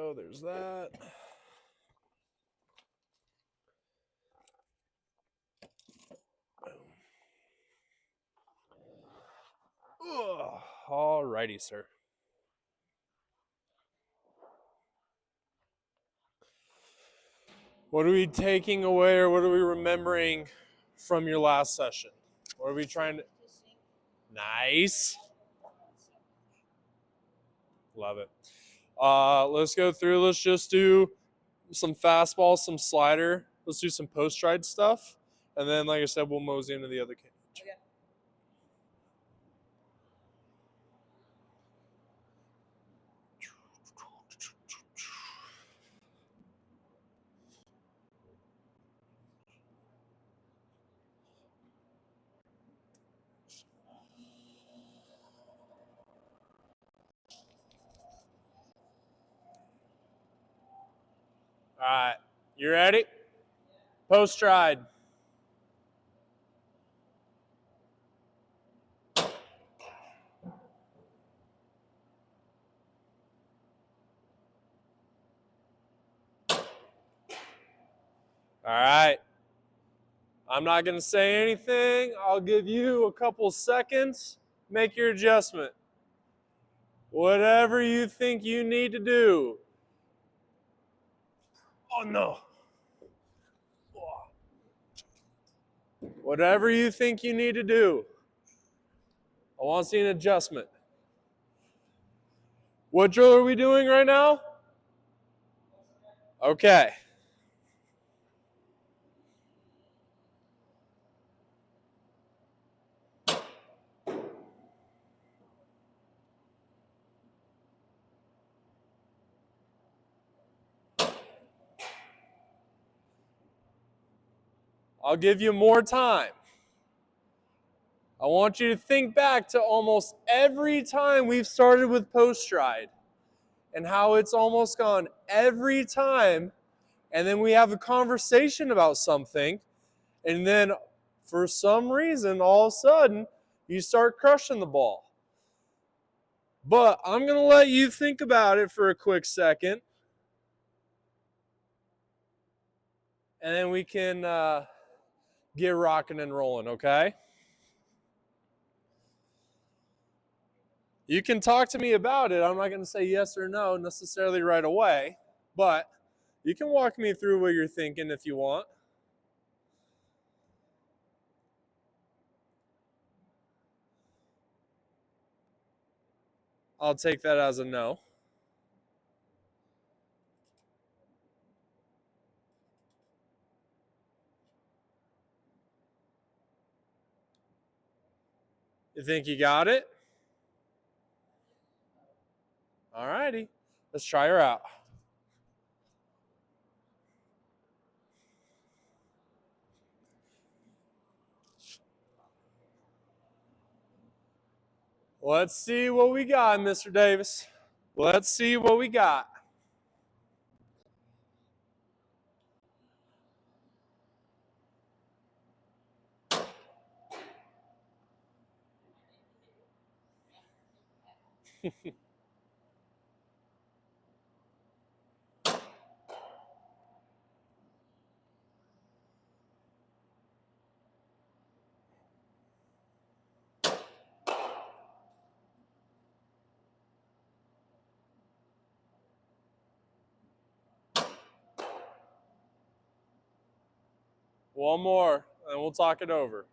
go. There's that. All righty, sir. What are we taking away, or what are we remembering from your last session? What are we trying to... Nice. Love it. Let's go through. Let's just do some fastball, some slider. Let's do some post-stride stuff. And then, like I said, we'll mosey into the other cage. Okay. All right. You ready? Post-stride. All right. I'm not going to say anything. I'll give you a couple seconds. Make your adjustment. Whatever you think you need to do. Oh, no. Whatever you think you need to do. I want to see an adjustment. What drill are we doing right now? Okay. I'll give you more time. I want you to think back to almost every time we've started with post stride and how it's almost gone every time, and then we have a conversation about something, and then for some reason, all of a sudden, you start crushing the ball. But I'm going to let you think about it for a quick second, and then we can get rocking and rolling, okay? You can talk to me about it. I'm not going to say yes or no necessarily right away, but you can walk me through what you're thinking if you want. I'll take that as a no. You think you got it? All righty. Let's try her out. Let's see what we got, Mr. Davis. Let's see what we got. One more, and we'll talk it over.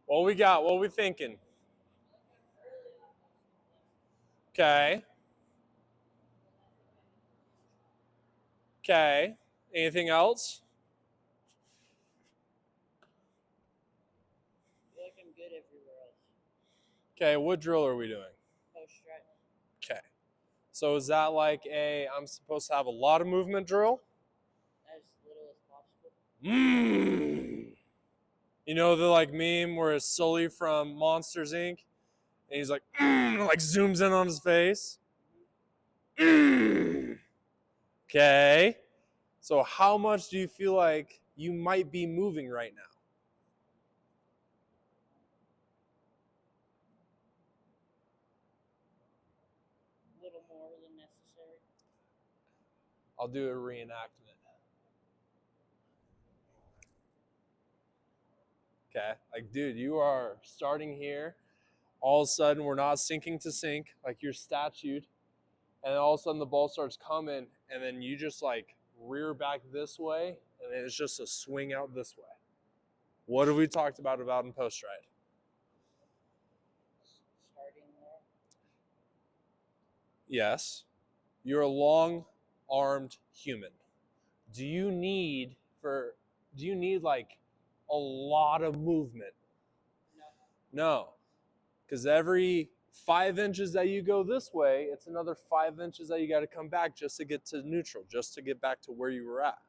What we got? What we thinking? Okay. Okay. Anything else? I feel like I'm good everywhere else. Okay, what drill are we doing? Post-stride. Okay. So is that like I'm supposed to have a lot of movement drill? As little as possible. You know the like meme where it's Sully from Monsters Inc. and he's like, like zooms in on his face. Okay. So how much do you feel like you might be moving right now? I'll do a reenactment. Okay, like, dude, you are starting here. All of a sudden, we're not sinking to sink, like you're statued. And then all of a sudden, the ball starts coming, and then you just like rear back this way, and then it's just a swing out this way. What have we talked about in post stride? Starting there. Yes, you're a long-armed human. Do you need like a lot of movement? No. No, because every 5 inches that you go this way, it's another 5 inches that you got to come back just to get to neutral, just to get back to where you were at.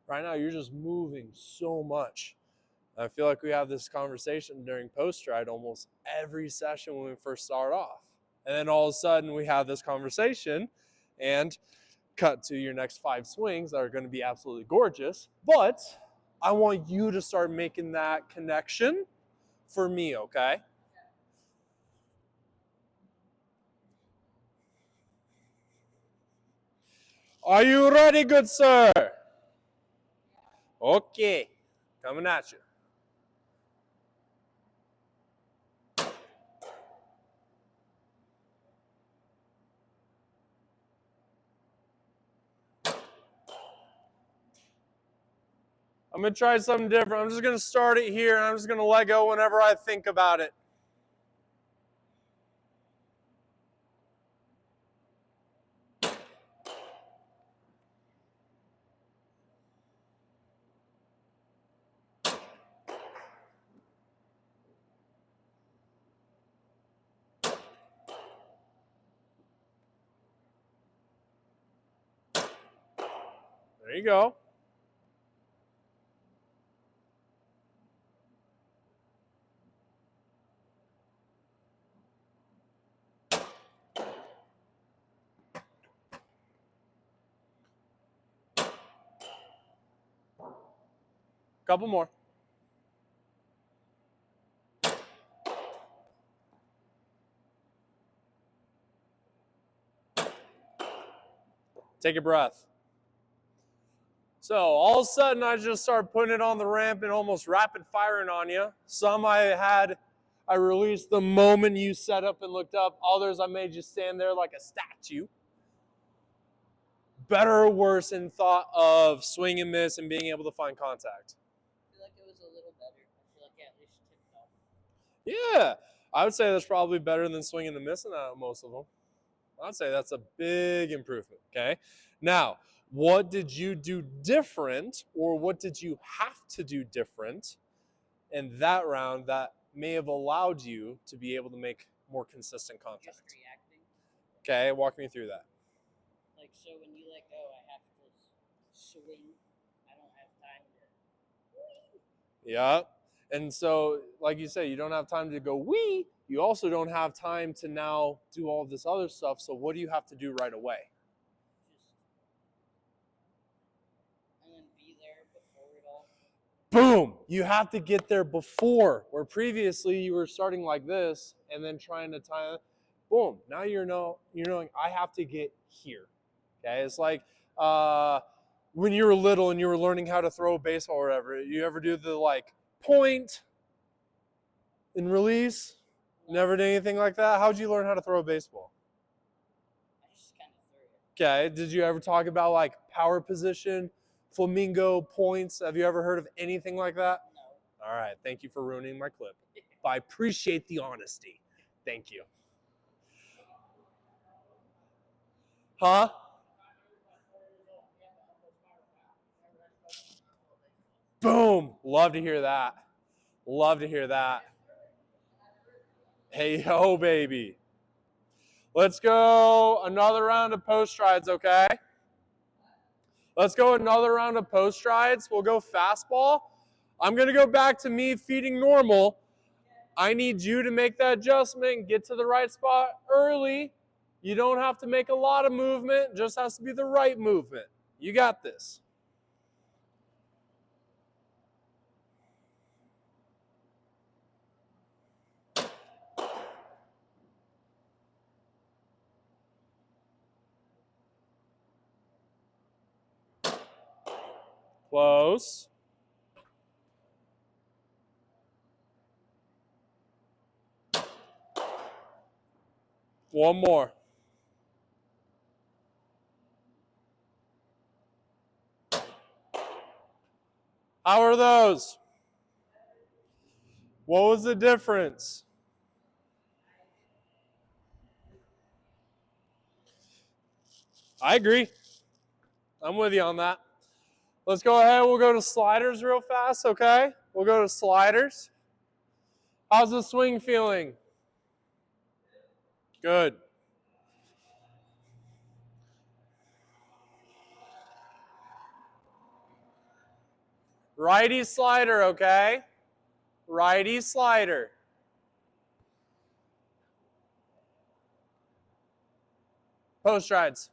Right now, you're just moving so much. I feel like we have this conversation during post stride almost every session when we first start off. And then all of a sudden, we have this conversation and cut to your next 5 swings that are going to be absolutely gorgeous. But I want you to start making that connection for me, okay? Are you ready, good sir? Okay, coming at you. I'm going to try something different. I'm just going to start it here, and I'm just going to let go whenever I think about it. There you go. Couple more. Take a breath. So all of a sudden, I just started putting it on the ramp and almost rapid firing on you. Some I released the moment you set up and looked up. Others I made you stand there like a statue. Better or worse in thought of swing and miss and being able to find contact? I feel like it was a little better. I feel like at least tipped off. Yeah, I would say that's probably better than swinging and missing out most of them. I'd say that's a big improvement, okay? Now, what did you do different, or what did you have to do different in that round that may have allowed you to be able to make more consistent contact? Just reacting. Okay, walk me through that. Like, so when you let go, I have to swing. I don't have time to. Yeah. And so, like you say, you don't have time to go wee. You also don't have time to now do all this other stuff. So what do you have to do right away? And then be there before it all. Boom! You have to get there before, where previously you were starting like this and then trying to time. Boom! Now you're knowing I have to get here. Okay, it's like when you were little and you were learning how to throw a baseball or whatever. You ever do the like point and release? Never did anything like that. How'd you learn how to throw a baseball? I just kind of threw it. Okay. Did you ever talk about like power position, flamingo points? Have you ever heard of anything like that? No. All right. Thank you for ruining my clip. I appreciate the honesty. Thank you. Huh? Boom. Love to hear that. Love to hear that. Hey, ho, baby. Let's go another round of post strides, okay? Let's go another round of post strides. We'll go fastball. I'm going to go back to me feeding normal. I need you to make that adjustment, get to the right spot early. You don't have to make a lot of movement, just has to be the right movement. You got this. Close. One more. How are those? What was the difference? I agree. I'm with you on that. Let's go ahead. We'll go to sliders real fast, okay? We'll go to sliders. How's the swing feeling? Good. Righty slider, okay? Righty slider. Post strides.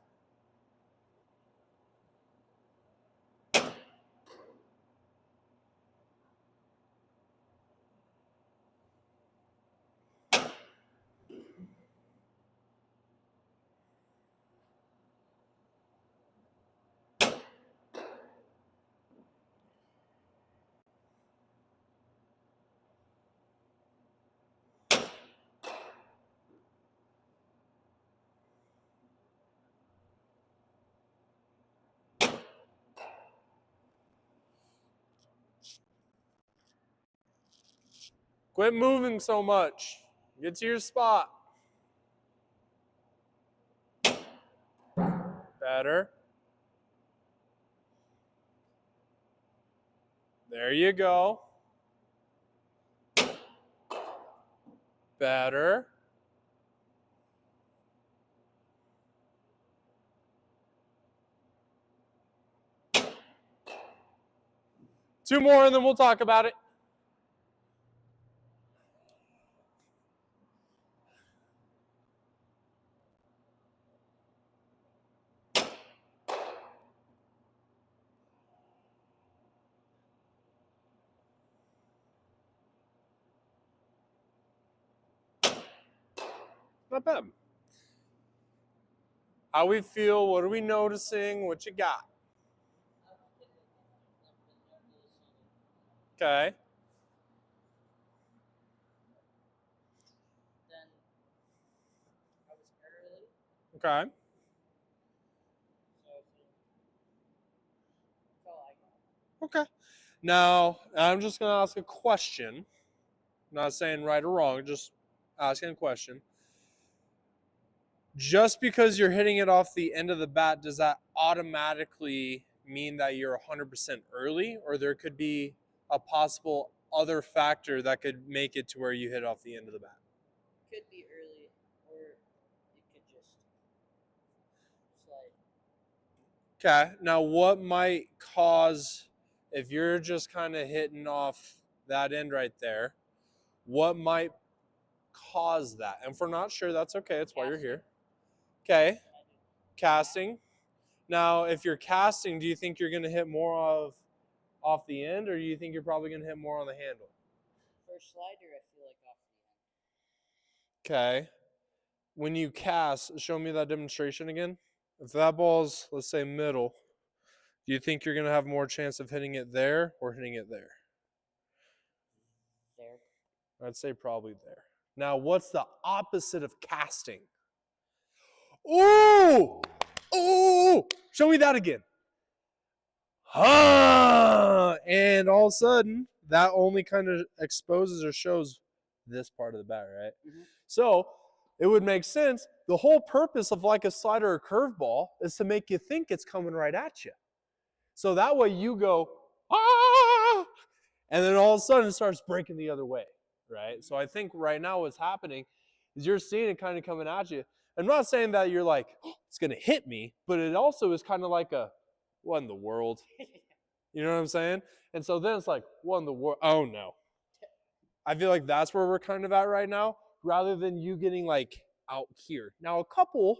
Quit moving so much. Get to your spot. Better. There you go. Better. Two more and then we'll talk about it. Not bad. How we feel, what are we noticing, what you got? Okay. Then I was early, Okay. so that's all I got. Okay. Now, I'm just going to ask a question. I'm not saying right or wrong, just asking a question. Just because you're hitting it off the end of the bat, does that automatically mean that you're 100% early, or there could be a possible other factor that could make it to where you hit off the end of the bat? Could be early, or it could just slide. Okay. Now, what might cause, if you're just kind of hitting off that end right there, what might cause that? And if we're not sure, that's okay. That's why you're here. Okay. Casting. Now, if you're casting, do you think you're going to hit more off the end, or do you think you're probably going to hit more on the handle? For slider, I feel like off the end. Okay. When you cast, show me that demonstration again. If that ball's, let's say, middle, do you think you're going to have more chance of hitting it there or hitting it there? There. I'd say probably there. Now, what's the opposite of casting? Ooh! Ooh! Show me that again. Huh! And all of a sudden, that only kind of exposes or shows this part of the bat, right? Mm-hmm. So it would make sense. The whole purpose of like a slider or curveball is to make you think it's coming right at you. So that way you go, ah! And then all of a sudden it starts breaking the other way, right? So I think right now what's happening is you're seeing it kind of coming at you. I'm not saying that you're like, oh, it's going to hit me, but it also is kind of like a, what in the world? You know what I'm saying? And so then it's like, what in the world? Oh no. I feel like that's where we're kind of at right now, rather than you getting like out here. Now, a couple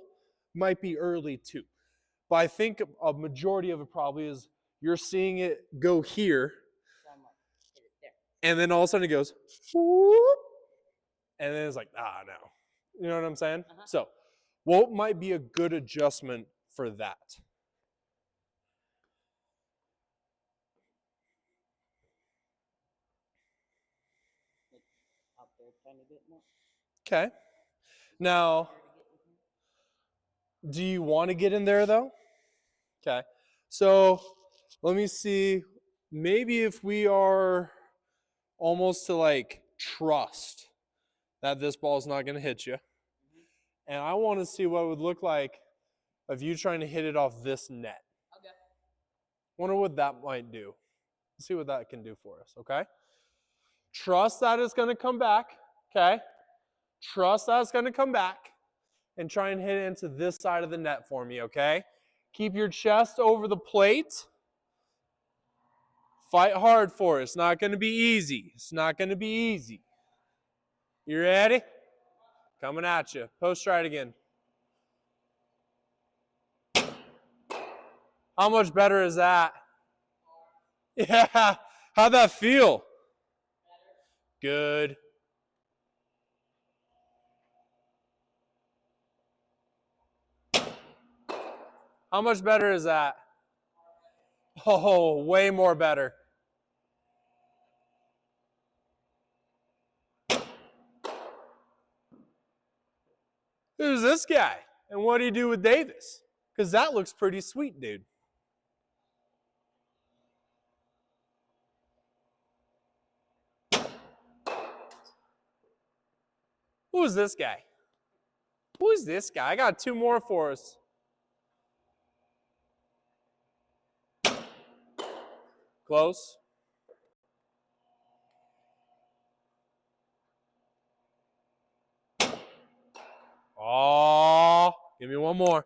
might be early too, but I think a majority of it probably is you're seeing it go here, So I'm like, hit it there. and then all of a sudden it goes, whoop, and then it's like, ah, no. You know what I'm saying? Uh-huh. So, what might be a good adjustment for that? there a tiny bit more. Okay. Is it Now, easier to get in here? do you want to get in there though? Okay. So let me see. Maybe if we are almost to like trust that this ball is not going to hit you. Mm-hmm. And I want to see what it would look like of you trying to hit it off this net. Okay. Wonder what that might do. Let's see what that can do for us, okay? Trust that it's going to come back, okay? Trust that it's going to come back and try and hit it into this side of the net for me, okay? Keep your chest over the plate. Fight hard for it. It's not going to be easy. It's not going to be easy. You ready? Coming at you. Post stride again. How much better is that? Yeah. How'd that feel? Good. How much better is that? Oh, way more better. Who's this guy? And what do you do with Davis? Because that looks pretty sweet, dude. Who is this guy? Who is this guy? I got two more for us. Close. Oh, give me one more.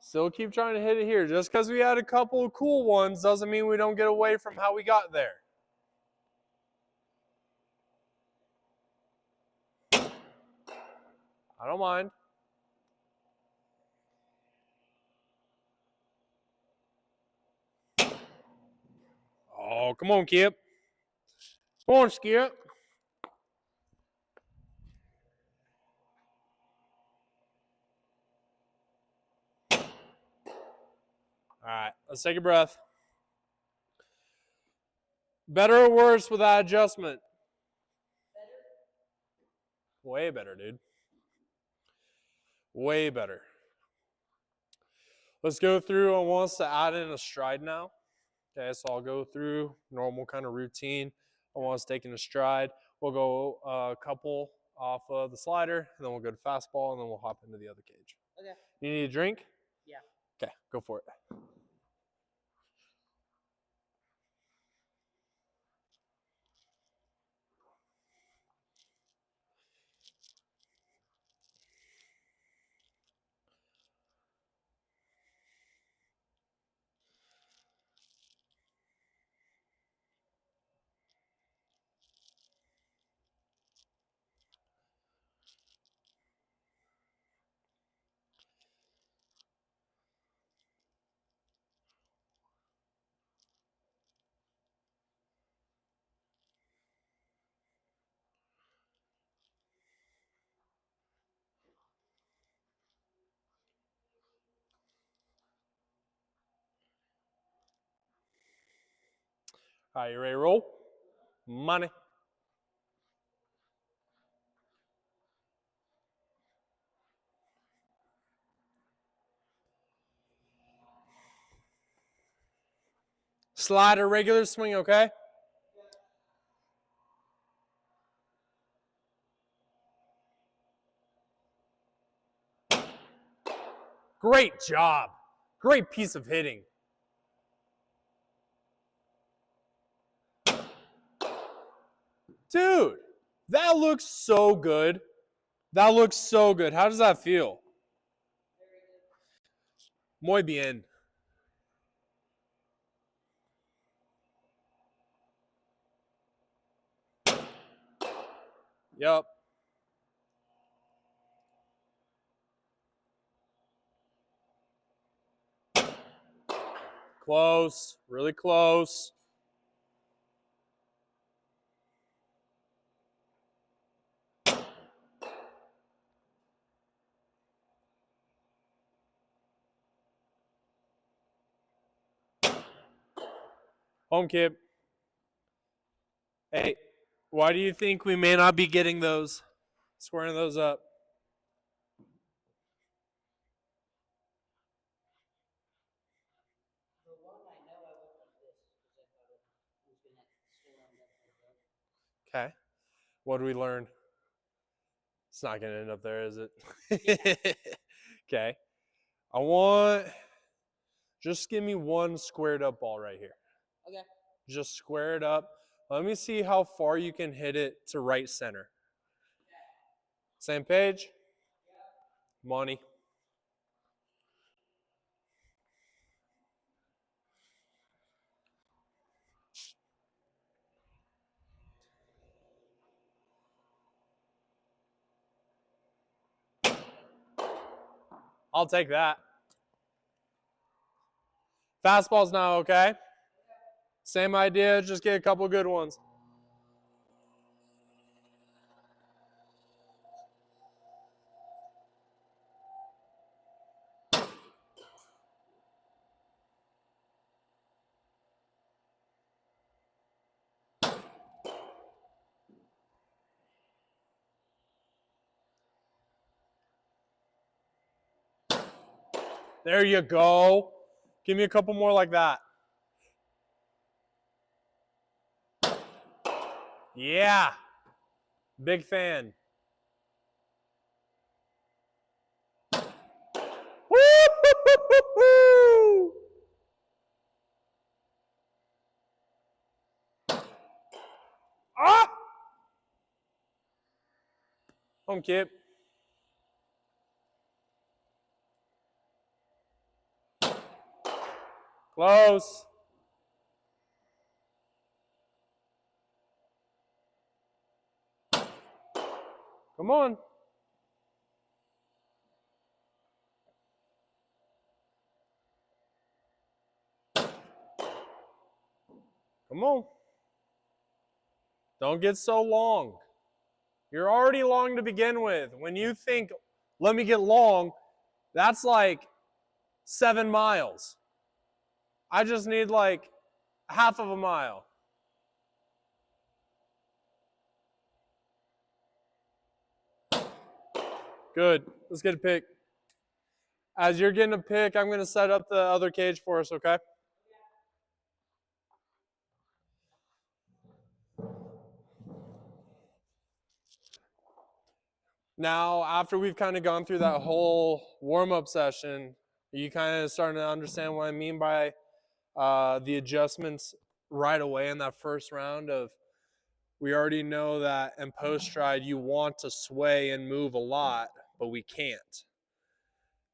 Still keep trying to hit it here. Just because we had a couple of cool ones doesn't mean we don't get away from how we got there. I don't mind. Oh, come on, Kip. Come on, Skip. All right, let's take a breath. Better or worse with that adjustment? Way better, dude. Way better. Let's go through. I want us to add in a stride now. Okay, so I'll go through normal kind of routine. I want us taking a stride. We'll go a couple off of the slider, and then we'll go to fastball, and then we'll hop into the other cage. Okay. You need a drink? Yeah. Okay, go for it. All right, you ready to roll? Money. Slider, regular swing, okay? Great job. Great piece of hitting. Dude, that looks so good. That looks so good. How does that feel? Muy bien. Yep. Close. Really close. Home, kid. Hey, why do you think we may not be getting those, squaring those up? The one I know I went like this because I thought it was gonna still end up like that. Okay. What do we learn? It's not going to end up there, is it? Yeah. Okay. I want, just give me one squared up ball right here. Okay. Just square it up. Let me see how far you can hit it to right center. Same page? Money. I'll take that. Fastball's now okay. Same idea, just get a couple good ones. There you go. Give me a couple more like that. Yeah. Big fan. Woo! Ah! Home kip. Close. Come on. Come on. Don't get so long. You're already long to begin with. When you think, let me get long, that's like 7 miles. I just need like half of a mile. Good. Let's get a pick. As you're getting a pick, I'm going to set up the other cage for us, okay? Now, after we've kind of gone through that whole warm-up session, you kind of starting to understand what I mean by the adjustments right away in that first round of we already know that in post-stride you want to sway and move a lot, but we can't.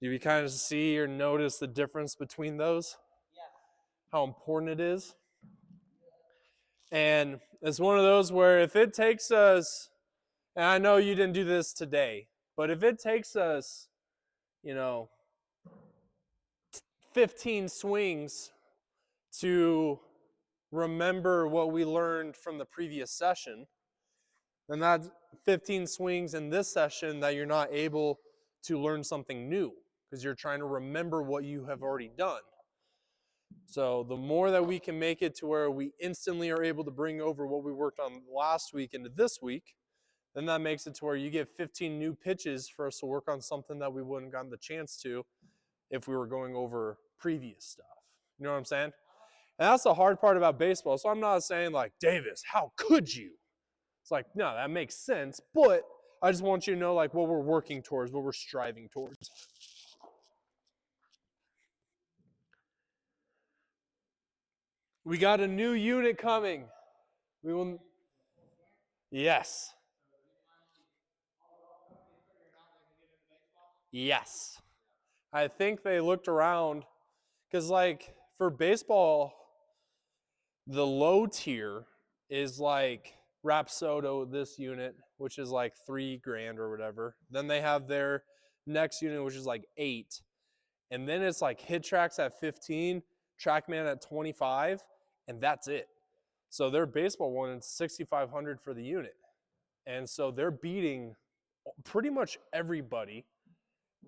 Do you kind of see or notice the difference between those? Yeah. How important it is? And it's one of those where if it takes us, and I know you didn't do this today, but if it takes us, 15 swings to remember what we learned from the previous session, then that's 15 swings in this session that you're not able to learn something new because you're trying to remember what you have already done. So the more that we can make it to where we instantly are able to bring over what we worked on last week into this week, then that makes it to where you get 15 new pitches for us to work on something that we wouldn't gotten the chance to if we were going over previous stuff. You know what I'm saying? And that's the hard part about baseball. So I'm not saying like, Davis, how could you? It's like, no, that makes sense. But I just want you to know like what we're working towards, what we're striving towards. We got a new unit coming. We will. Yes. Yes. I think they looked around because, like, for baseball, the low tier is like Rapsodo, this unit, which is like $3,000 or whatever. Then they have their next unit, which is like 8. And then it's like Hit Tracks at 15, Trackman at 25, and that's it. So their baseball one is 6,500 for the unit. And so they're beating pretty much everybody.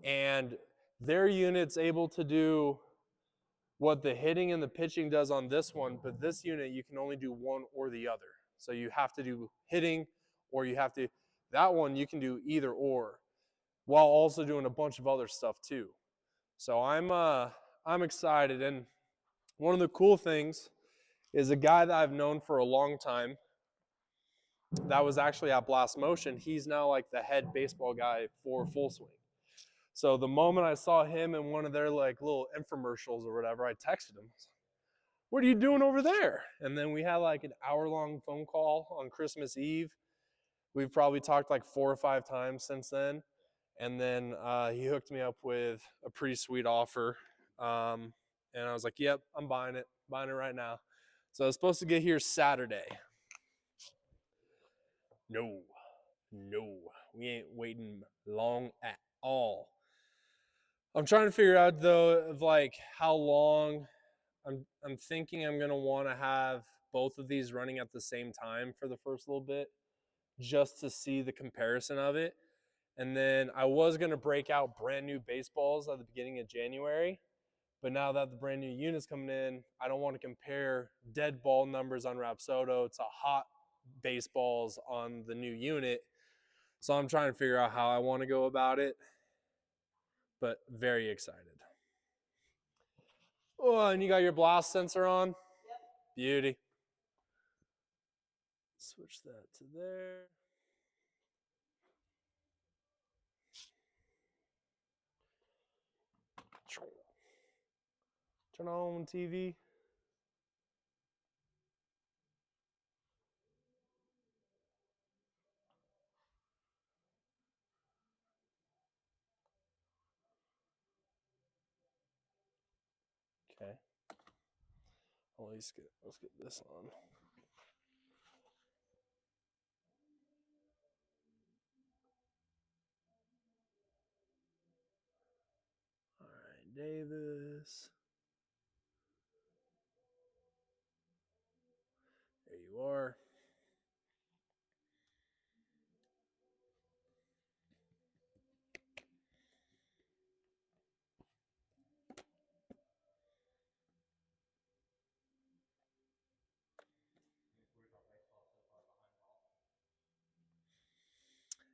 And their unit's able to do what the hitting and the pitching does on this one, but this unit you can only do one or the other. So you have to do hitting, or you have to, that one you can do either or, while also doing a bunch of other stuff too. So I'm excited. And one of the cool things is a guy that I've known for a long time that was actually at Blast Motion. He's now like the head baseball guy for Full Swing. So the moment I saw him in one of their like little infomercials or whatever, I texted him, "What are you doing over there?" And then we had like an hour-long phone call on Christmas Eve. We've probably talked like 4 or 5 times since then. And then he hooked me up with a pretty sweet offer. And I was like, yep, I'm buying it right now. So I was supposed to get here Saturday. No, we ain't waiting long at all. I'm trying to figure out though of like how long. I'm thinking I'm gonna want to have both of these running at the same time for the first little bit, just to see the comparison of it. And then I was gonna break out brand new baseballs at the beginning of January, but now that the brand new unit's coming in, I don't want to compare dead ball numbers on Rapsodo to hot baseballs on the new unit. So I'm trying to figure out how I want to go about it, but very excited. Oh, and you got your blast sensor on? Yep. Beauty. Switch that to there. Turn on TV. Okay. Let's get this on. All right, Davis. There you are.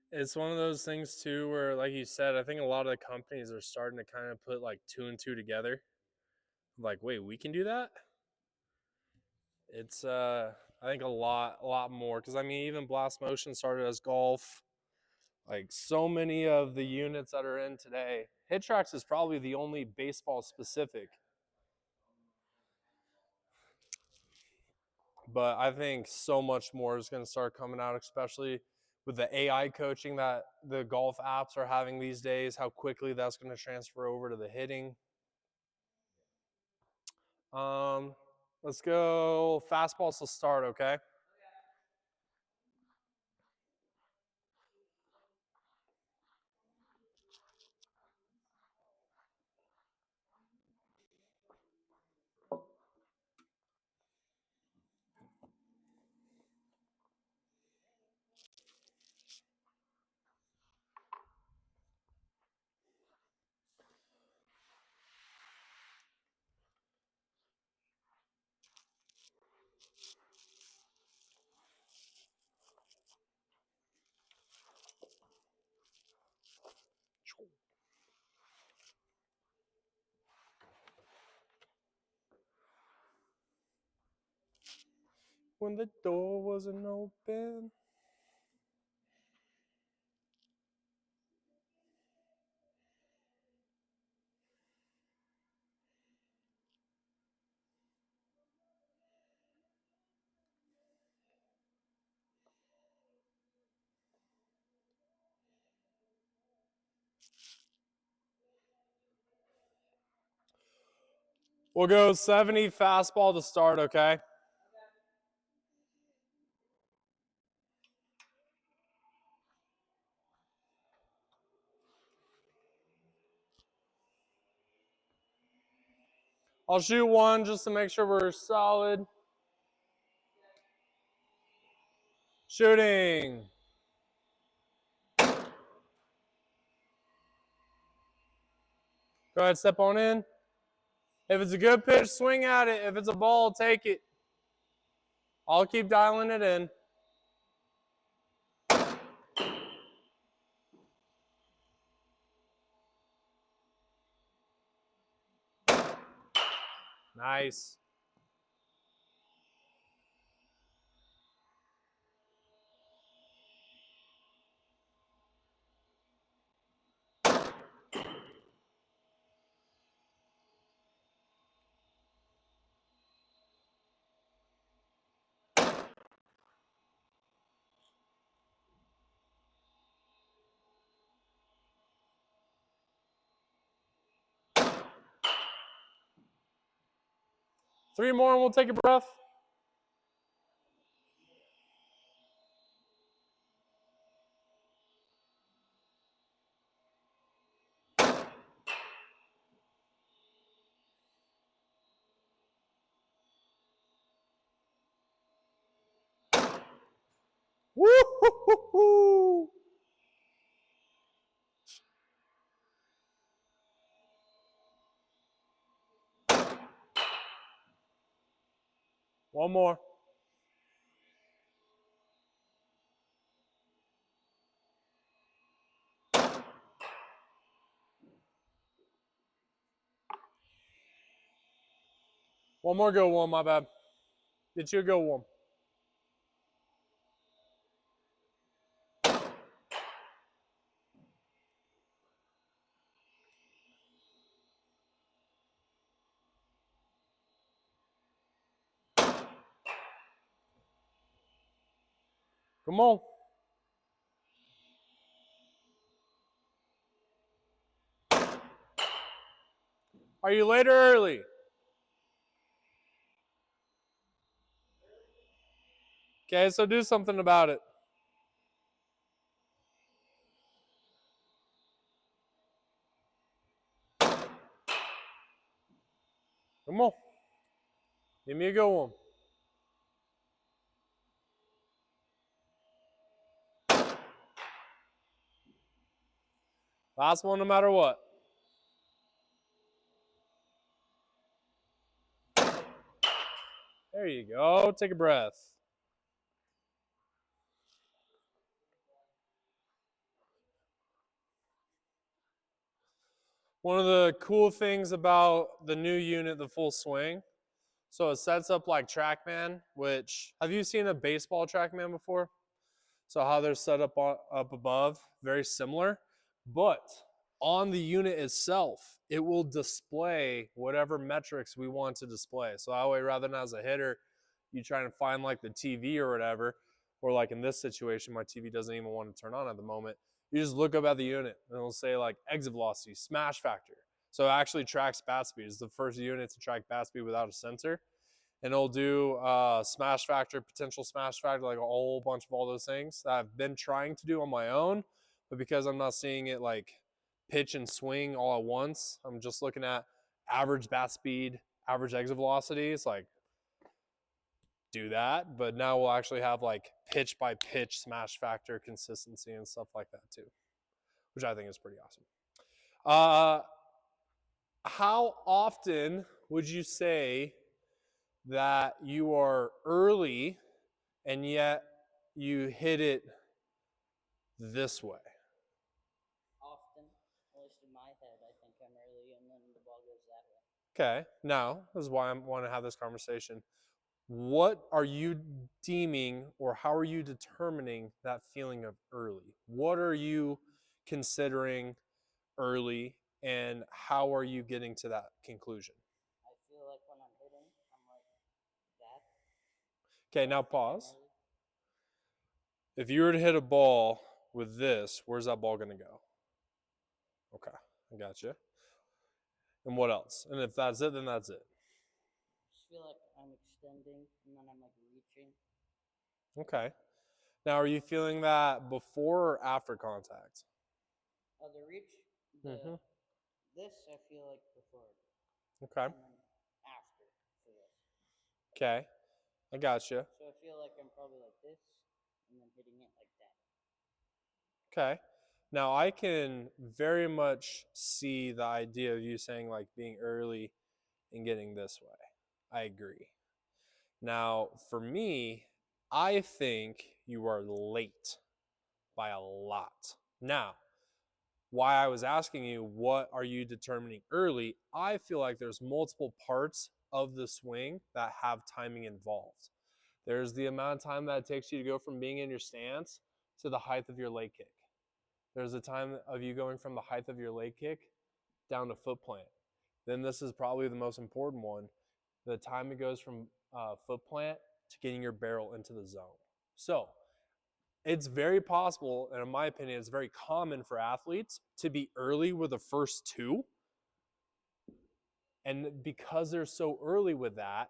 It's one of those things too where, like you said, I think a lot of the companies are starting to kind of put like 2 and 2 together. Like, wait, we can do that? It's I think a lot more, because I mean even Blast Motion started as golf. Like so many of the units that are in today, HitTrax is probably the only baseball specific. But I think so much more is going to start coming out, especially with the AI coaching that the golf apps are having these days, how quickly that's going to transfer over to the hitting. Let's go fastballs to start, okay? When the door wasn't open. We'll go 70 fastball to start, okay? I'll shoot one just to make sure we're solid. Shooting. Go ahead, step on in. If it's a good pitch, swing at it. If it's a ball, take it. I'll keep dialing it in. Nice. Three more and we'll take a breath. Woo-hoo-hoo-hoo. One more. One more go one, my bad. Get you a go one. Come on. Are you late or early? Okay, so do something about it. Come on. Give me a go one. Last one no matter what. There you go. Take a breath. One of the cool things about the new unit, the full swing, so it sets up like TrackMan, which, have you seen a baseball TrackMan before? So how they're set up up above, very similar. But on the unit itself, it will display whatever metrics we want to display. So that way, rather than as a hitter, you try and find like the TV or whatever, or like in this situation, my TV doesn't even want to turn on at the moment. You just look up at the unit and it'll say like exit velocity, smash factor. So it actually tracks bat speed. It's the first unit to track bat speed without a sensor. And it'll do smash factor, potential smash factor, like a whole bunch of all those things that I've been trying to do on my own. But because I'm not seeing it like pitch and swing all at once, I'm just looking at average bat speed, average exit velocity. It's like, do that. But now we'll actually have like pitch by pitch smash factor consistency and stuff like that too, which I think is pretty awesome. How often would you say that you are early and yet you hit it this way? Often, at least in my head, I think I'm early, and then the ball goes that way. Okay, now this is why I want to have this conversation. What are you deeming, or how are you determining that feeling of early? What are you considering early, and how are you getting to that conclusion? I feel like when I'm hitting, I'm like that. Okay, now I'm pause. early. If you were to hit a ball with this, where's that ball going to go? Okay, I got you. And what else? And if that's it, then that's it. Just feel like I'm extending, and then I'm like reaching. Okay. Now, are you feeling that before or after contact? The reach, Mm-hmm. this I feel like before, Okay. and then after for this. Okay. I got you. So I feel like I'm probably like this, and then hitting it like that. Okay. Now, I can very much see the idea of you saying like being early and getting this way. I agree. Now, for me, I think you are late by a lot. Now, why I was asking you, what are you determining early? I feel like there's multiple parts of the swing that have timing involved. There's the amount of time that it takes you to go from being in your stance to the height of your leg kick. There's the time of you going from the height of your leg kick down to foot plant. Then this is probably the most important one, the time it goes from foot plant to getting your barrel into the zone. So it's very possible, and in my opinion, it's very common for athletes to be early with the first two. And because they're so early with that,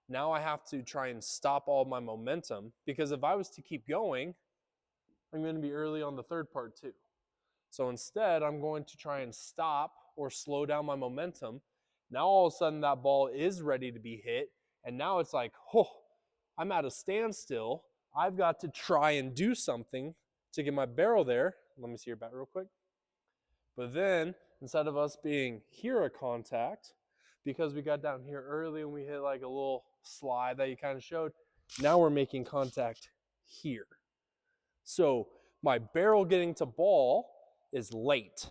now I have to try and stop all my momentum, because if I was to keep going, I'm going to be early on the third part too. So instead, I'm going to try and stop or slow down my momentum. Now all of a sudden that ball is ready to be hit, and now it's like, oh, I'm at a standstill. I've got to try and do something to get my barrel there. Let me see your bat real quick. But then, instead of us being here at contact, because we got down here early and we hit like a little slide that you kind of showed, now we're making contact here. So my barrel getting to ball is late.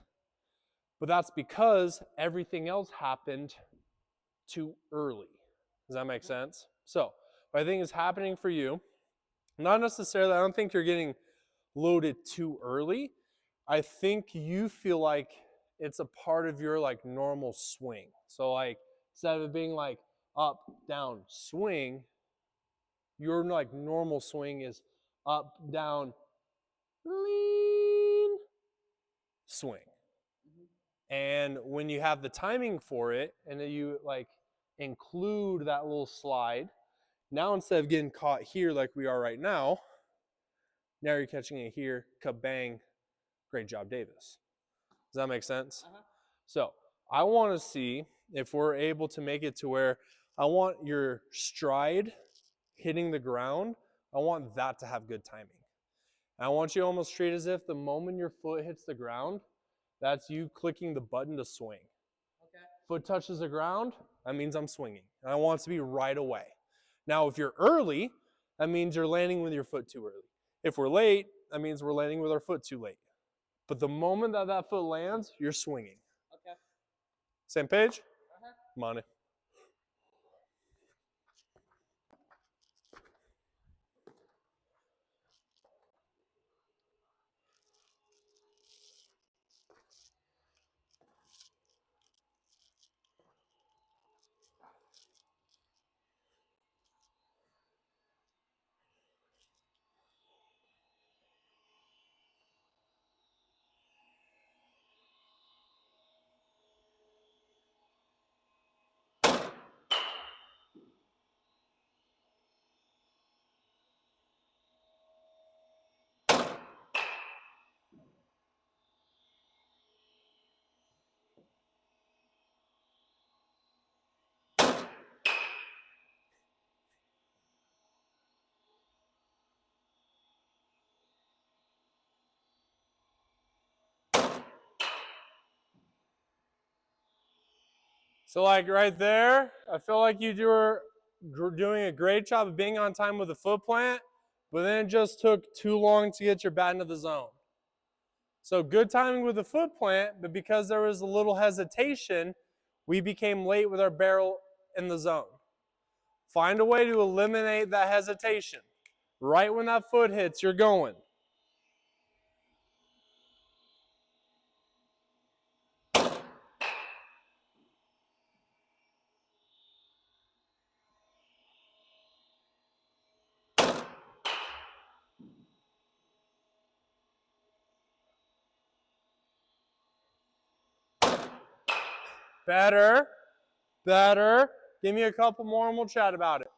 But that's because everything else happened too early. Does that make sense? So what I think is happening for you, not necessarily, I don't think you're getting loaded too early. I think you feel like it's a part of your like normal swing. So like instead of it being like up, down, swing, your like normal swing is up, down, lean, swing. And when you have the timing for it and then you like include that little slide, now instead of getting caught here like we are right now you're catching it here, kabang, great job, Davis. Does that make sense? So I want to see if we're able to make it to where I want your stride hitting the ground. I want that to have good timing. And I want you to almost treat as if the moment your foot hits the ground, that's you clicking the button to swing. Okay. Foot touches the ground, that means I'm swinging. And I want it to be right away. Now, if you're early, that means you're landing with your foot too early. If we're late, that means we're landing with our foot too late. But the moment that that foot lands, you're swinging. Okay. Same page? Come on in. So like right there, I feel like you were doing a great job of being on time with the foot plant, but then it just took too long to get your bat into the zone. So good timing with the foot plant, but because there was a little hesitation, we became late with our barrel in the zone. Find a way to eliminate that hesitation. Right when that foot hits, you're going. Better, better. Give me a couple more and we'll chat about it.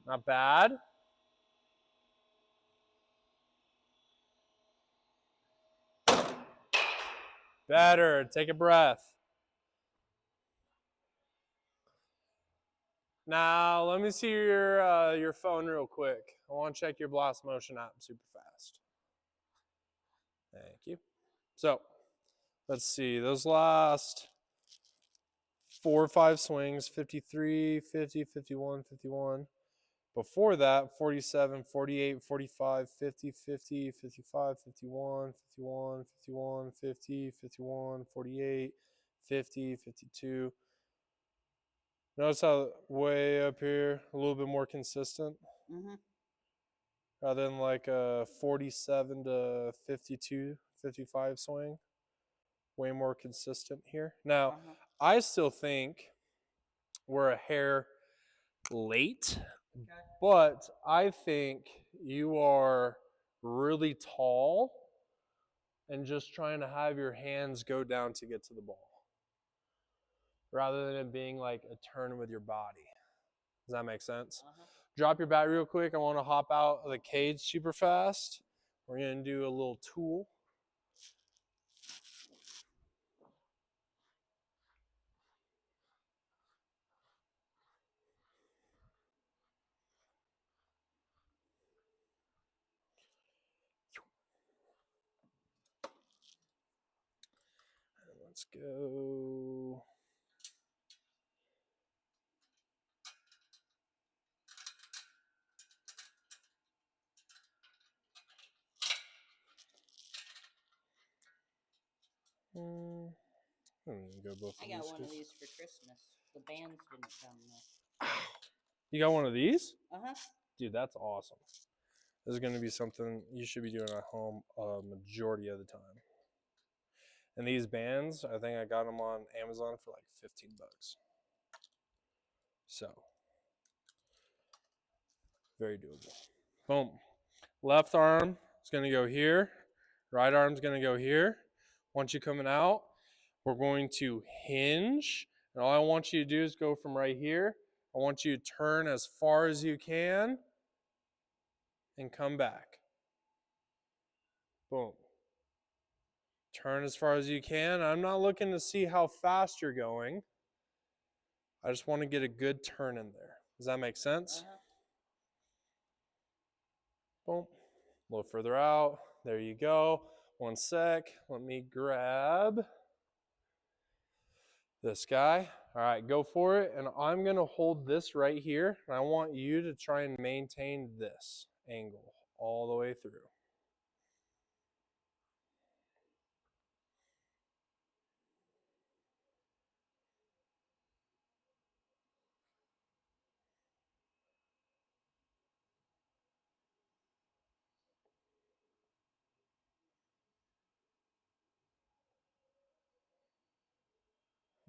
Not bad. Better. Take a breath. Now, let me see your phone real quick. I want to check your Blast Motion app super fast. Thank you. So, let's see. Those last 4 or 5 swings, 53, 50, 51, 51. Before that, 47, 48, 45, 50, 50, 55, 51, 51, 51, 50, 51, 48, 50, 52. Notice how way up here, a little bit more consistent, rather than like a 47 to 52, 55 swing. Way more consistent here. Now, I still think we're a hair late, but I think you are really tall and just trying to have your hands go down to get to the ball rather than it being like a turn with your body. Does that make sense? Drop your bat real quick. I want to hop out of the cage super fast. We're going to do a little tool. Let's go. Go both I got one of these for Christmas. The bands didn't come though. You got one of these? Uh-huh. Dude, that's awesome. This is going to be something you should be doing at home a majority of the time. And these bands, I think I got them on Amazon for like 15 bucks. So, very doable. Boom. Left arm is going to go here. Right arm's going to go here. Once you're coming out, we're going to hinge. And all I want you to do is go from right here. I want you to turn as far as you can and come back. Boom. Turn as far as you can. I'm not looking to see how fast you're going. I just want to get a good turn in there. Does that make sense? Boom. A little further out. There you go. One sec. Let me grab this guy. All right, go for it. And I'm going to hold this right here. And I want you to try and maintain this angle all the way through.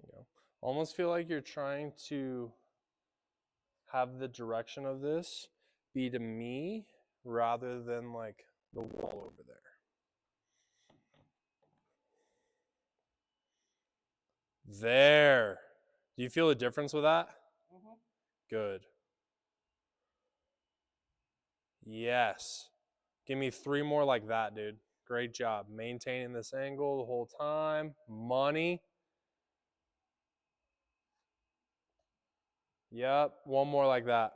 You know, almost feel like you're trying to have the direction of this be to me rather than like the wall over there. There. Do you feel a difference with that? Good. Yes. Give me 3 more like that, dude. Great job. Maintaining this angle the whole time. Money. Yep. 1 more like that.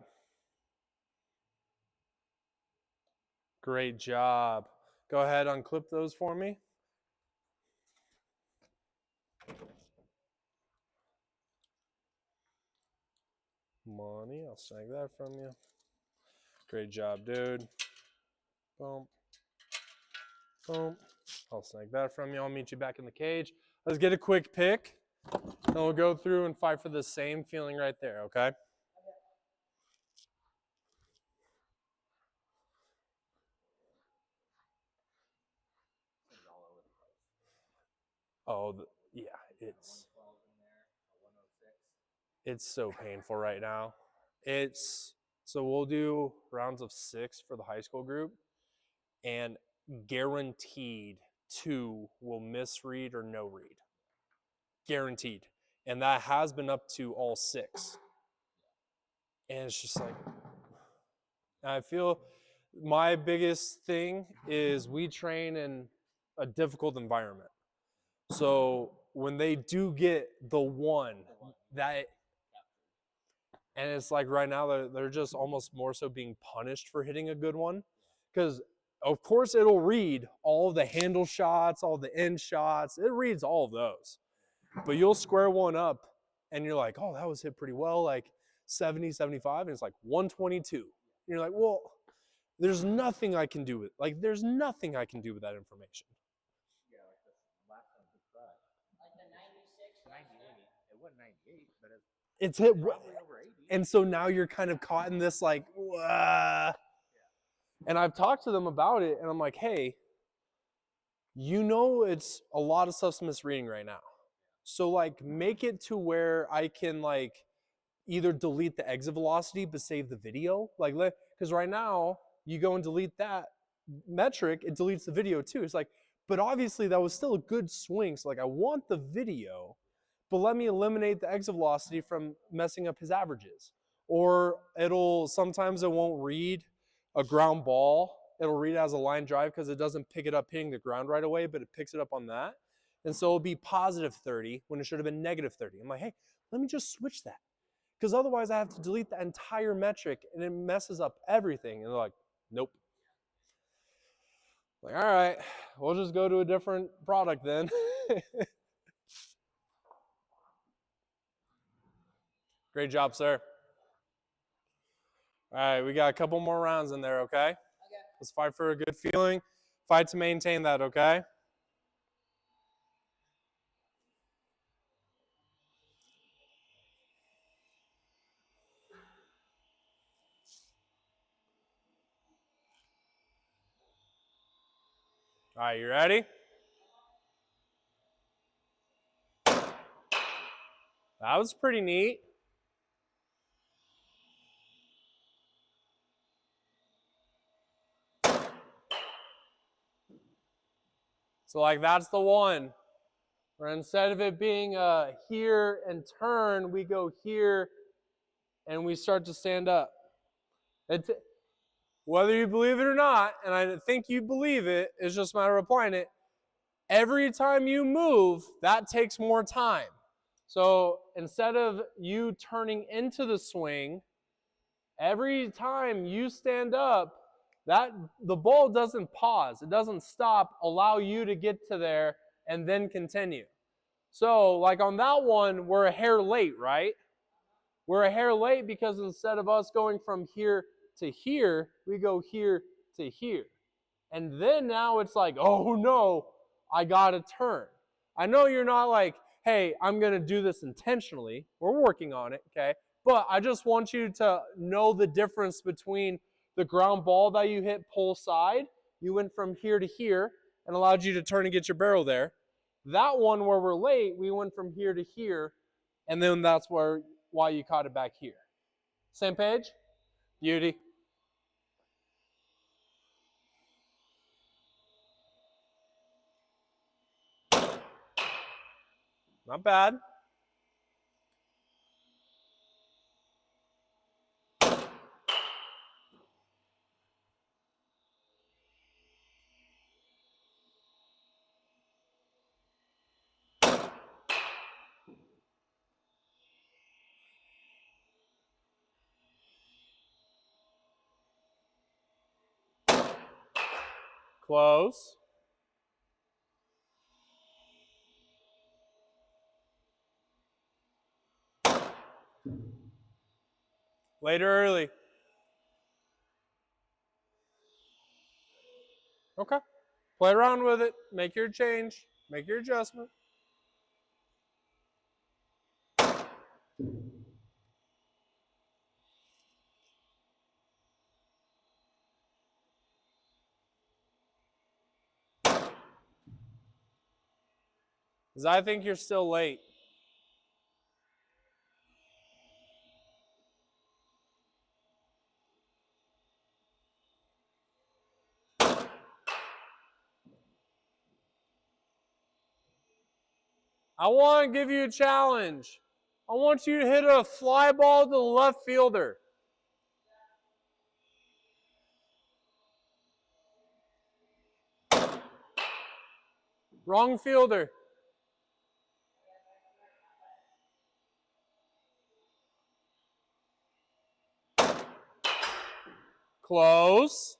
Great job. Go ahead, unclip those for me. Money. I'll snag that from you. Great job, dude. Boom. Boom. I'll snag that from you. I'll meet you back in the cage. Let's get a quick pick. Then we'll go through and fight for the same feeling right there, okay? Oh, yeah, it's so painful right now. So we'll do rounds of 6 for the high school group, and guaranteed 2 will misread or no read. Guaranteed. And that has been up to all 6. And it's just like, I feel my biggest thing is we train in a difficult environment. So when they do get the one that, and it's like right now they're just almost more so being punished for hitting a good one, because of course it'll read all the handle shots, all the end shots, it reads all of those, but you'll square one up and you're like, oh, that was hit pretty well, like 70, 75, and it's like 122. you're like, well, there's nothing I can do with there's nothing I can do with that information. Yeah, like this last one just tried. Like the 96 last 98. time? It wasn't 98, but It's hit, probably over 80. and so now you're kind of caught in this like, wah. And I've talked to them about it, and I'm like, hey, it's a lot of stuff's misreading right now. So like make it to where I can like either delete the exit velocity but save the video. Like, because right now you go and delete that metric, it deletes the video too. It's like, but obviously that was still a good swing. So like I want the video, but let me eliminate the exit velocity from messing up his averages. Or sometimes it won't read a ground ball. It'll read it as a line drive because it doesn't pick it up hitting the ground right away, but it picks it up on that. And so it'll be positive 30 when it should have been negative 30. I'm like, hey, let me just switch that. Because otherwise I have to delete the entire metric and it messes up everything. And they're like, nope. Like, all right, we'll just go to a different product then. Great job, sir. All right, we got a couple more rounds in there, okay? Okay. Let's fight for a good feeling. Fight to maintain that, okay? All right, you ready? That was pretty neat. So like that's the one. Where instead of it being here and turn, we go here and we start to stand up. Whether you believe it or not, and I think you believe it, it's just a matter of applying it. Every time you move, that takes more time. So instead of you turning into the swing, every time you stand up, the ball doesn't pause. It doesn't stop, allow you to get to there and then continue. So like on that one, we're a hair late, right? We're a hair late because instead of us going from here to here, we go here to here. And then now it's like, oh no, I gotta turn. I know you're not like, hey, I'm gonna do this intentionally. We're working on it, okay? But I just want you to know the difference between the ground ball that you hit pull side, you went from here to here and allowed you to turn and get your barrel there. That one where we're late, we went from here to here, and then that's why you caught it back here. Same page? Beauty. Not bad. Close. Late or early? Okay. Play around with it. Make your change. Make your adjustment. Because I think you're still late. I want to give you a challenge. I want you to hit a fly ball to the left fielder. Wrong fielder. Close.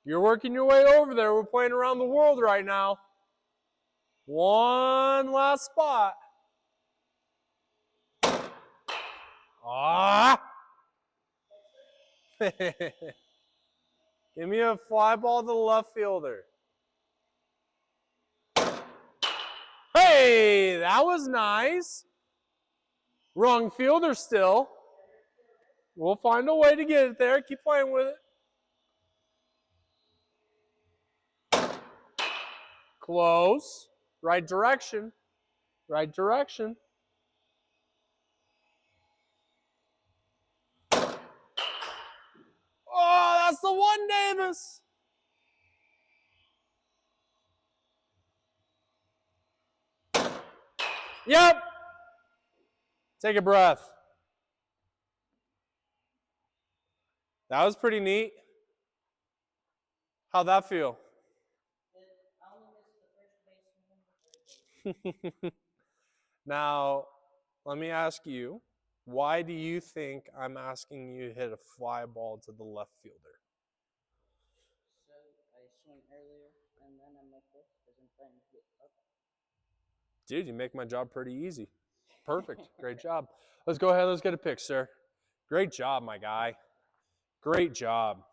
You're working your way over there. We're playing around the world right now. One last spot. Ah! Give me a fly ball to the left fielder. Hey, that was nice. Wrong fielder still. We'll find a way to get it there. Keep playing with it. Close. Right direction. Right direction. Oh, that's the one, Davis. Yep. Take a breath. That was pretty neat. How'd that feel? I only missed the first baseman and the third baseman. Now, let me ask you, why do you think I'm asking you to hit a fly ball to the left fielder? So I swing earlier, and then I'm like this because I'm trying to get up. Dude, you make my job pretty easy. Perfect. Great job. Let's go ahead. Let's get a pick, sir. Great job, my guy. Great job.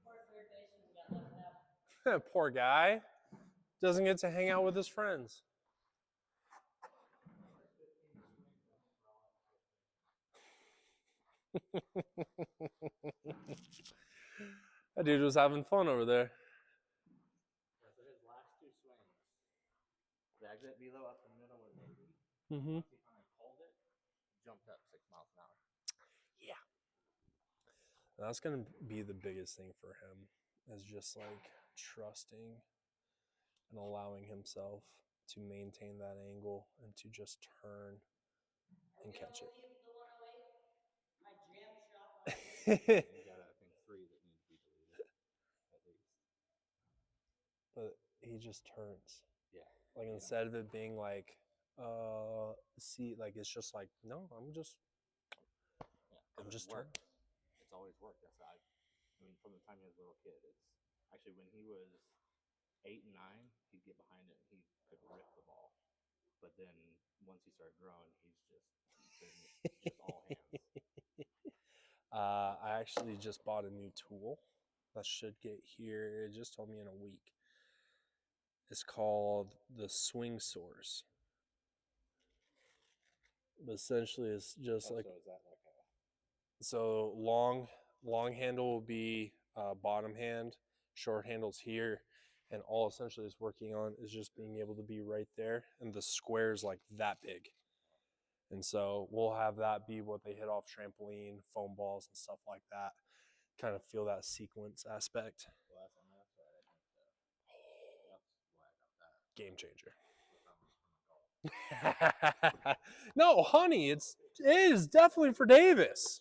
Poor third baseman got left out. Poor guy. Doesn't get to hang out with his friends. That dude was having fun over there. Yeah, so his last two swings, the exit velo up the middle was 80. Mm-hmm. Once he finally pulled it, jumped up 6 miles an hour. Yeah. That's going to be the biggest thing for him, is just like trusting and allowing himself to maintain that angle and to just turn and catch it. My jam shot. You got, I think, 3 that need to be deleted, at least. But he just turns. Yeah. Like instead of it being like, see, like it's just like, no, I'm just turning. It's always worked. That's I mean, from the time he was a little kid, it's actually when he was 8 and 9, he'd get behind it and he could rip the ball. But then once he started growing, he's just all hands. I actually just bought a new tool that should get here. It just told me in a week. It's called the Swing Source. But essentially, it's just like, So is that like a so long handle will be bottom hand, short handle's here, and all essentially is working on is just being able to be right there, and the square's like that big. And so we'll have that be what they hit off trampoline, foam balls, and stuff like that. Kind of feel that sequence aspect. well, that's on that side? I think that's why I got that. Game changer. With golf. No, honey, it is definitely for Davis.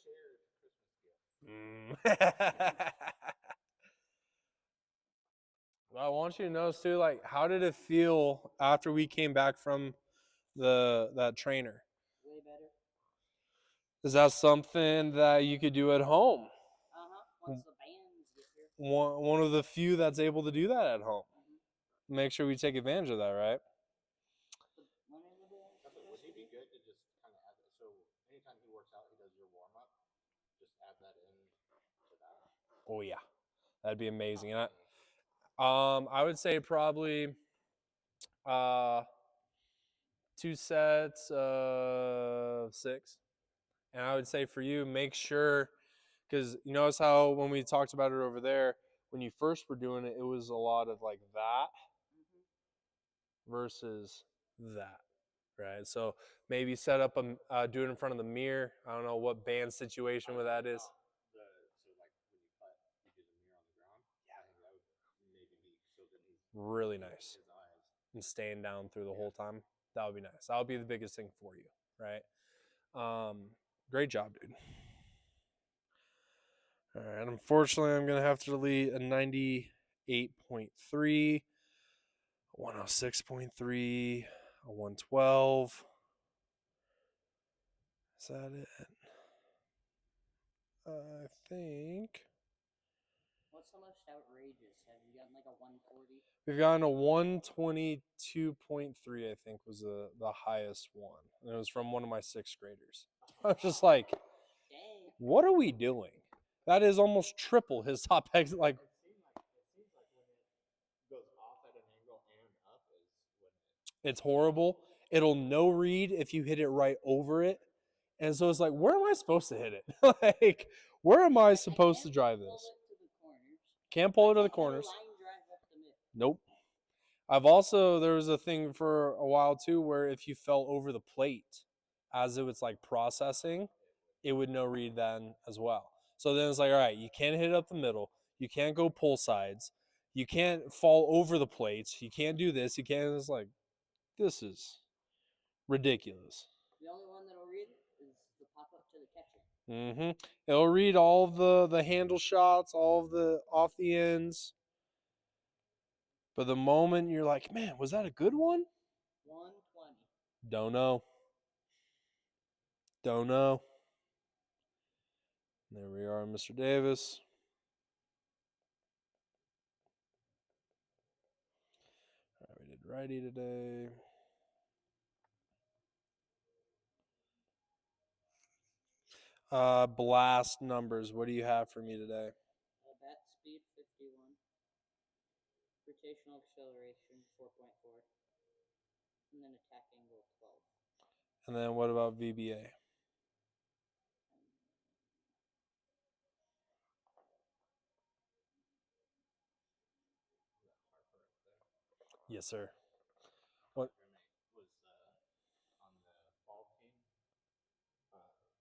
Well, I want you to notice too, like, how did it feel after we came back from that trainer? Way better. Is that something that you could do at home? Once the bands get here. One of the few that's able to do that at home. Mm-hmm. Make sure we take advantage of that, right? When are we doing? Would he be good to just kind of add that? So anytime he works out, he does your warm up. Just add that in to that. Oh yeah, that'd be amazing. And I would say probably 2 sets of 6. And I would say for you, make sure, because you notice how when we talked about it over there, when you first were doing it, it was a lot of like that versus that, right? So maybe set up do it in front of the mirror. I don't know what band situation where that is. So like when you cut, you do the mirror on the ground. Yeah, I think that would maybe be so then he's Really nice. His eyes. And staying down through the whole time. That would be nice. That would be the biggest thing for you, right? Great job, dude. All right. Unfortunately, I'm going to have to delete a 98.3, a 106.3, a 112. Is that it? I think What's the most outrageous? Have you gotten like a 140? we've gotten a 122.3, I think, was the highest one. And it was from one of my sixth graders. I was just like, Dang. what are we doing? That is almost triple his top exit. Like, It seems like when it goes off at an angle and up is when it. it's horrible. It'll no read if you hit it right over it. And so it's like, where am I supposed to hit it? Like, where am I supposed to drive Pull this? it to the corners. Can't pull it to the I can't corners. line drive up the middle. Nope. I've also, there was a thing for a while too where if you fell over the plate as it was like processing, it would no read then as well. So then it's like, all right, you can't hit it up the middle. You can't go pull sides. You can't fall over the plates. You can't do this. You can't. It's like, this is ridiculous. The only one that'll read it is the pop up to the catcher. It'll read all of the handle shots, all of the off the ends. But the moment you're like, man, was that a good one? 120. Don't know. Don't know. There we are, Mr. Davis. All right, we did righty today. Blast numbers. What do you have for me today? Bat speed 51. Rotational acceleration 4.4. And then attack angle 12. And then what about VBA? Yes, sir. What? Was on the fall team,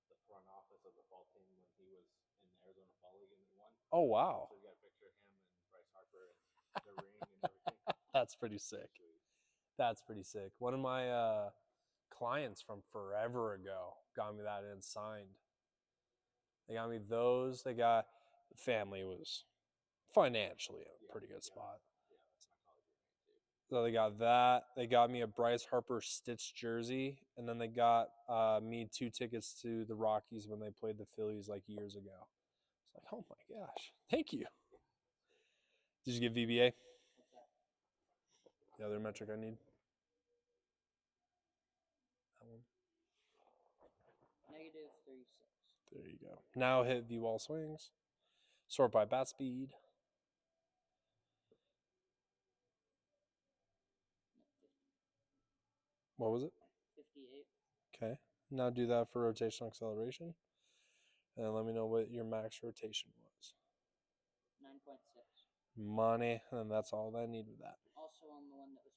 the front office of the fall team when he was in the Arizona Fall League and they won. Oh, wow. So we got a picture of him and Bryce Harper and the ring and everything. That's pretty sick. That's pretty sick. One of my clients from forever ago got me that and signed. They got me those. They got family was financially in a pretty good spot. So they got that. They got me a Bryce Harper Stitch jersey, and then they got me 2 tickets to the Rockies when they played the Phillies like years ago. It's like, oh my gosh, thank you. Did you get VBA? What's that? The other metric I need. That one. Negative 36. There you go. Now hit view all swings. Sort by bat speed. No, 50. What was it? 58. Okay. Now do that for rotational acceleration. And then let me know what your max rotation was. 9.6. Money. And then that's all I need with that. Also on the one that was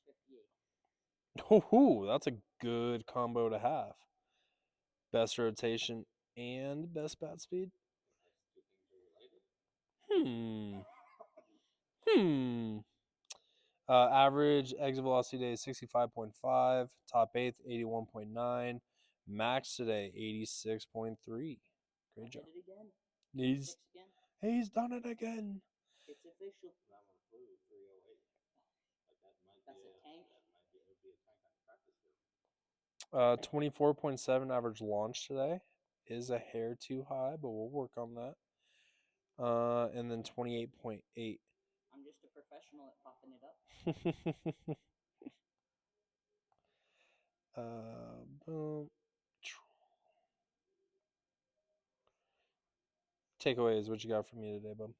58. Ooh, that's a good combo to have. Best rotation and best bat speed. Average exit velocity today is 65.5. Top eighth, 81.9. Max today, 86.3. Great job. Did it again. He's 6 again. he's done it again. It's official. That one flew 308. Like that might That's be a tank. it would be a tank on practice field. 24.7 average launch today is a hair too high, but we'll work on that. And then 28.8. I'm just a professional at popping it up. Boom. Takeaways, what you got for me today, bub?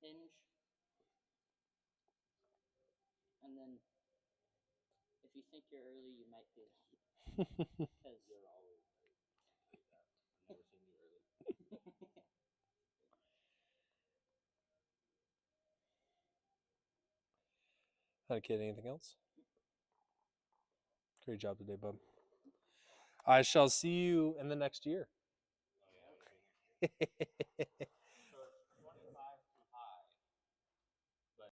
Hinge. And then if you think you're early, you might be late. Because You're always late. I've never seen you early. Had a kid, anything else? Great job today, bub. I shall see you in the next year. Oh yeah,